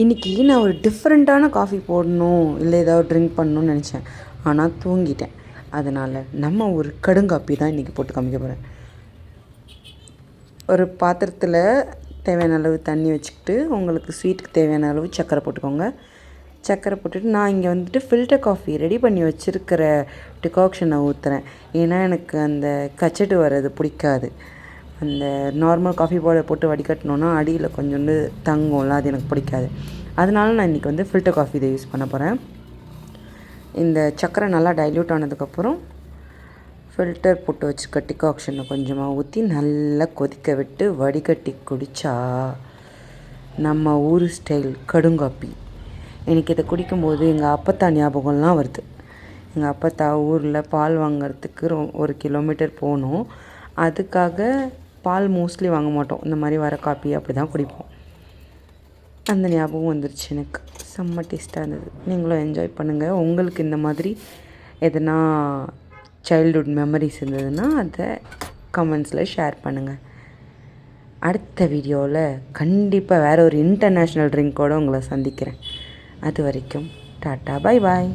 இன்றைக்கி நான் ஒரு டிஃப்ரெண்ட்டான காஃபி போடணும் இல்லை ஏதாவது ட்ரிங்க் பண்ணணும்னு நினச்சேன். ஆனால் தூங்கிட்டேன். அதனால் நம்ம ஒரு கடுங்காப்பி தான் இன்றைக்கி போட்டு காமிக்க போகிறேன். ஒரு பாத்திரத்தில் தேவையான அளவு தண்ணி வச்சுக்கிட்டு உங்களுக்கு ஸ்வீட்டுக்கு தேவையான அளவு சர்க்கரை போட்டுக்கோங்க. சர்க்கரை போட்டுட்டு நான் இங்கே வந்துட்டு ஃபில்டர் காஃபி ரெடி பண்ணி வச்சுருக்கிற டிகாக்ஷனை ஊற்றுறேன். ஏன்னா எனக்கு அந்த கச்சட்டு வர்றது பிடிக்காது. அந்த நார்மல் காஃபி பவுடர் போட்டு வடிகட்டினோன்னா அடியில் கொஞ்சோண்டு தங்கும்ல, அது எனக்கு பிடிக்காது. அதனால நான் இன்றைக்கி வந்து ஃபில்டர் காஃபி இதை யூஸ் பண்ண போகிறேன். இந்த சர்க்கரை நல்லா டைல்யூட் ஆனதுக்கப்புறம் ஃபில்டர் போட்டு வச்சுக்க டிகாக்ஷனை கொஞ்சமாக ஊற்றி நல்லா கொதிக்க விட்டு வடிகட்டி குடித்தா நம்ம ஊர் ஸ்டைல் கடுங்காப்பி. எனக்கு இதை குடிக்கும்போது எங்கள் அப்பத்தா ஞாபகம்லாம் வருது. எங்கள் அப்பத்தா ஊரில் பால் வாங்கிறதுக்கு 1 கிலோமீட்டர் போகணும். அதுக்காக பால் மோஸ்ட்லி வாங்க மாட்டோம். இந்த மாதிரி வர காப்பி அப்படி தான் குடிப்போம். அந்த ஞாபகம் வந்துருச்சு எனக்கு. செம்ம டேஸ்ட்டாக இருந்தது. நீங்களும் என்ஜாய் பண்ணுங்கள். உங்களுக்கு இந்த மாதிரி எதனா சைல்ட்ஹுட் மெமரிஸ் இருந்ததுன்னா அதை கமெண்ட்ஸில் ஷேர் பண்ணுங்கள். அடுத்த வீடியோவில் கண்டிப்பாக வேறு ஒரு இன்டர்நேஷ்னல் ட்ரிங்க்கோடு உங்களை சந்திக்கிறேன். அது வரைக்கும் டாட்டா, பை பாய்.